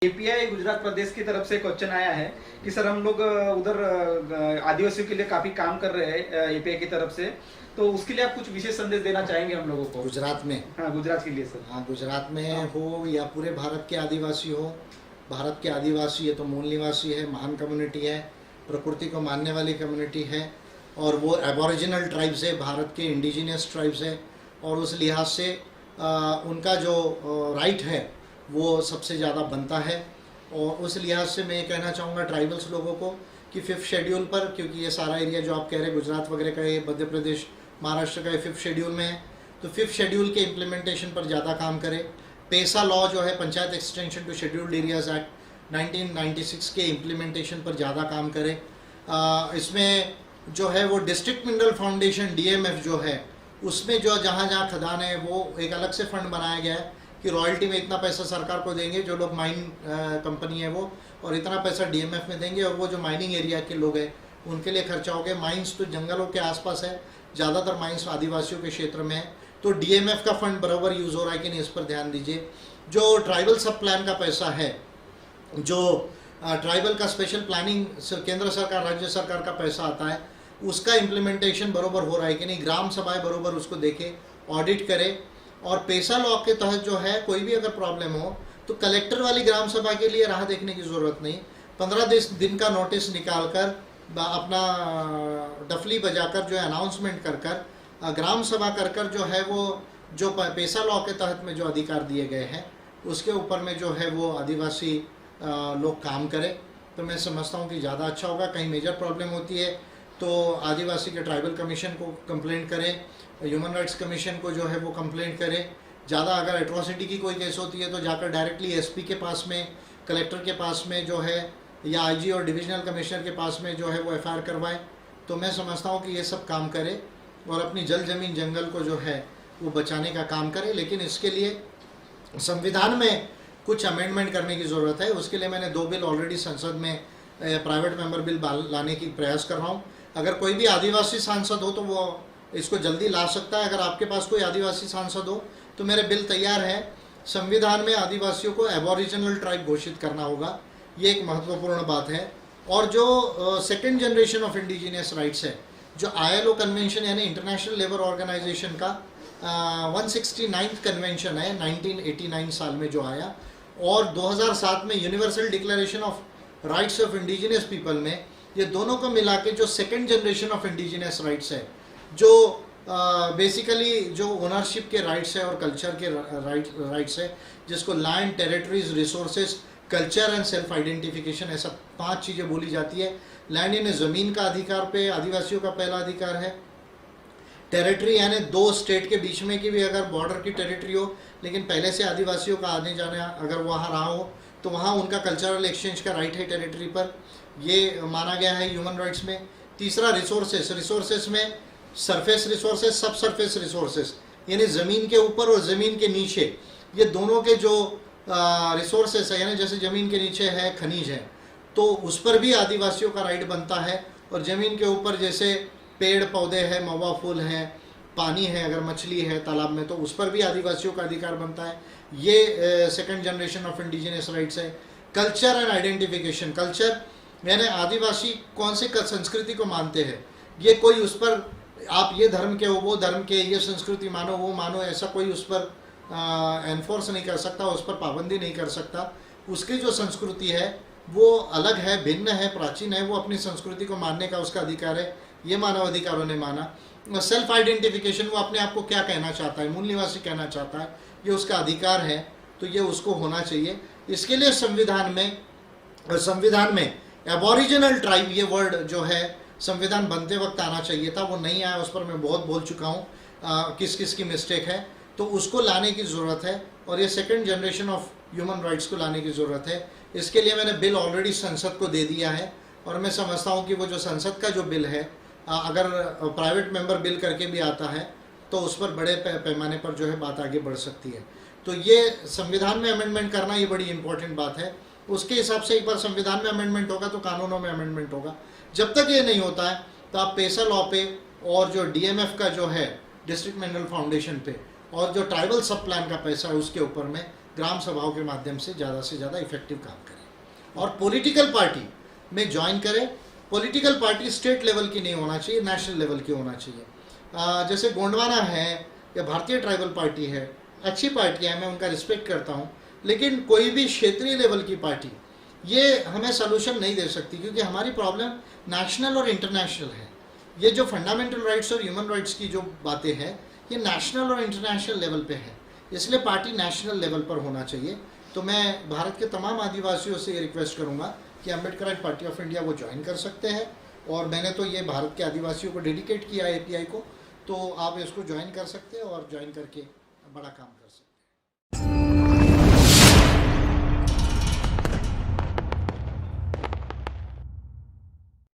API Gujarat प्रदेश की तरफ से क्वेश्चन आया है कि सर हम लोग उधर आदिवासियों के लिए काफी काम कर रहे हैं एपीआई की तरफ से, तो उसके लिए आप कुछ विशेष संदेश देना चाहेंगे हम लोगों को? गुजरात में? हाँ, गुजरात के लिए सर। हाँ, गुजरात में हो या पूरे भारत के आदिवासी हो, भारत के आदिवासी है तो मूल निवासी है, महान कम्युनिटी है, प्रकृति को मानने वाली कम्युनिटी है, और वो एबोरिजिनल ट्राइब्स है, भारत के इंडिजिनियस ट्राइब्स है, और उस लिहाज से उनका जो राइट है वो सबसे ज़्यादा बनता है। और उस लिहाज से मैं ये कहना चाहूँगा ट्राइबल्स लोगों को कि 5th शेड्यूल पर, क्योंकि ये सारा एरिया जो आप कह रहे हैं गुजरात वगैरह का, ये मध्य प्रदेश महाराष्ट्र का 5th शेड्यूल में है, तो 5th शेड्यूल के इम्प्लीमेंटेशन पर ज़्यादा काम करें। पेसा लॉ जो है, panchayat extension to scheduled areas act 1996 के इम्प्लीमेंटेशन पर ज़्यादा काम करें। इसमें जो है वो डिस्ट्रिक्ट मिनरल फाउंडेशन DMF जो है, उसमें जो जहाँ जहाँ खदान है वो एक अलग से फंड बनाया गया है कि रॉयल्टी में इतना पैसा सरकार को देंगे जो लोग माइन कंपनी है वो, और इतना पैसा DMF में देंगे, और वो जो माइनिंग एरिया के लोग हैं उनके लिए खर्चा हो गया। माइंस तो जंगलों के आसपास है, ज़्यादातर माइंस आदिवासियों के क्षेत्र में है, तो DMF का फंड बराबर यूज़ हो रहा है कि नहीं, इस पर ध्यान दीजिए। जो ट्राइबल सब प्लान का पैसा है, जो ट्राइबल का स्पेशल प्लानिंग केंद्र सरकार राज्य सरकार का पैसा आता है, उसका इम्प्लीमेंटेशन बरोबर हो रहा है कि नहीं, ग्राम सभाएं बरोबर उसको देखे, ऑडिट करे। और पेसा लॉ के तहत जो है कोई भी अगर प्रॉब्लम हो तो कलेक्टर वाली ग्राम सभा के लिए राह देखने की ज़रूरत नहीं, 15 दिन का नोटिस निकाल कर अपना डफली बजाकर जो है अनाउंसमेंट कर कर ग्राम सभा कर कर जो है वो जो पेसा लॉ के तहत में जो अधिकार दिए गए हैं उसके ऊपर में जो है वो आदिवासी लोग काम करें, तो मैं समझता हूँ कि ज़्यादा अच्छा होगा। कहीं मेजर प्रॉब्लम होती है तो आदिवासी के ट्राइबल कमीशन को कंप्लेंट करें, ह्यूमन राइट्स कमीशन को जो है वो कंप्लेंट करें। ज़्यादा अगर एट्रॉसिटी की कोई केस होती है तो जाकर डायरेक्टली SP के पास में, कलेक्टर के पास में जो है, या IG और डिविजनल कमिश्नर के पास में जो है वो FIR करवाएं। तो मैं समझता हूँ कि ये सब काम करें और अपनी जल जमीन जंगल को जो है वो बचाने का काम करें। लेकिन इसके लिए संविधान में कुछ अमेंडमेंट करने की ज़रूरत है। उसके लिए मैंने 2 बिल ऑलरेडी संसद में प्राइवेट मेंबर बिल लाने की प्रयास कर रहा हूँ। अगर कोई भी आदिवासी सांसद हो तो वो इसको जल्दी ला सकता है। अगर आपके पास कोई आदिवासी सांसद हो तो मेरे बिल तैयार है। संविधान में आदिवासियों को एबोरिजिनल ट्राइब घोषित करना होगा, ये एक महत्वपूर्ण बात है। और जो second generation of indigenous rights है, जो ILO कन्वेंशन यानी इंटरनेशनल लेबर ऑर्गेनाइजेशन का 169th कन्वेंशन है, 1989 साल में जो आया, और 2007 में universal declaration of rights of indigenous people में, ये दोनों को मिला के जो second generation of indigenous rights है, जो बेसिकली जो ओनरशिप के राइट्स है और कल्चर के राइट्स है, जिसको land, territories, resources, culture and self identification, ऐसा 5 चीज़ें बोली जाती है। लैंड यानी ज़मीन का अधिकार पे आदिवासियों का पहला अधिकार है। टेरिटरी यानी 2 स्टेट के बीच में की भी अगर बॉर्डर की टेरिटरी हो, लेकिन पहले से आदिवासियों का आने जाने अगर वहाँ रहा हो तो वहाँ उनका कल्चरल एक्सचेंज का राइट है टेरिटरी पर, ये माना गया है ह्यूमन राइट्स में। तीसरा रिसोर्सेस, रिसोर्सेस में सरफेस रिसोर्सेस, सब सरफेस रिसोर्सेस यानी ज़मीन के ऊपर और ज़मीन के नीचे, ये दोनों के जो रिसोर्सेस है, यानी जैसे ज़मीन के नीचे है खनिज है तो उस पर भी आदिवासियों का राइट बनता है। और ज़मीन के ऊपर जैसे पेड़ पौधे हैं, मवा फूल हैं, पानी है, अगर मछली है तालाब में तो उस पर भी आदिवासियों का अधिकार बनता है। ये second generation of indigenous rights है। कल्चर एंड आइडेंटिफिकेशन, कल्चर यानी आदिवासी कौन से संस्कृति को मानते हैं, ये कोई उस पर आप ये धर्म के हो, वो धर्म के, ये संस्कृति मानो, वो मानो, ऐसा कोई उस पर एनफोर्स नहीं कर सकता, उस पर पाबंदी नहीं कर सकता। उसकी जो संस्कृति है वो अलग है, भिन्न है, प्राचीन है, वो अपनी संस्कृति को मानने का उसका अधिकार है, ये मानव अधिकारों ने माना। सेल्फ आइडेंटिफिकेशन, वो अपने आप को क्या कहना चाहता है, मूल निवासी कहना चाहता है, ये उसका अधिकार है, तो ये उसको होना चाहिए। इसके लिए संविधान में एबोरिजिनल ट्राइब ये वर्ड जो है संविधान बनते वक्त आना चाहिए था, वो नहीं आया। उस पर मैं बहुत बोल चुका हूँ किस किस की मिस्टेक है, तो उसको लाने की ज़रूरत है। और ये second generation of human rights को लाने की ज़रूरत है। इसके लिए मैंने बिल ऑलरेडी संसद को दे दिया है, और मैं समझता हूँ कि वो जो संसद का जो बिल है, अगर प्राइवेट मेंबर बिल करके भी आता है तो उस पर बड़े पैमाने पर जो है बात आगे बढ़ सकती है। तो ये संविधान में अमेंडमेंट करना ये बड़ी इंपॉर्टेंट बात है। उसके हिसाब से एक बार संविधान में अमेंडमेंट होगा तो कानूनों में अमेंडमेंट होगा। जब तक ये नहीं होता है तो आप पेसा लॉ पे और जो DMF का जो है डिस्ट्रिक्ट मिनरल फाउंडेशन पे और जो ट्राइबल सब प्लान का पैसा है उसके ऊपर में ग्राम सभाओं के माध्यम से ज़्यादा इफेक्टिव काम करें और पॉलिटिकल पार्टी में ज्वाइन करें। पॉलिटिकल पार्टी स्टेट लेवल की नहीं होना चाहिए, नेशनल लेवल की होना चाहिए। जैसे गोंडवाना है या भारतीय ट्राइबल पार्टी है, अच्छी पार्टी है, मैं उनका रिस्पेक्ट करता हूँ, लेकिन कोई भी क्षेत्रीय लेवल की पार्टी ये हमें सोल्यूशन नहीं दे सकती, क्योंकि हमारी प्रॉब्लम नेशनल और इंटरनेशनल है। ये जो फंडामेंटल राइट्स और ह्यूमन राइट्स की जो बातें हैं ये नेशनल और इंटरनेशनल लेवल पे है, इसलिए पार्टी नेशनल लेवल पर होना चाहिए। तो मैं भारत के तमाम आदिवासियों से ये रिक्वेस्ट करूँगा कि अम्बेडकराइट पार्टी ऑफ इंडिया वो ज्वाइन कर सकते हैं, और मैंने तो ये भारत के आदिवासियों को डेडिकेट किया है API को, तो आप इसको ज्वाइन कर सकते हैं और ज्वाइन करके बड़ा काम कर सकते हैं।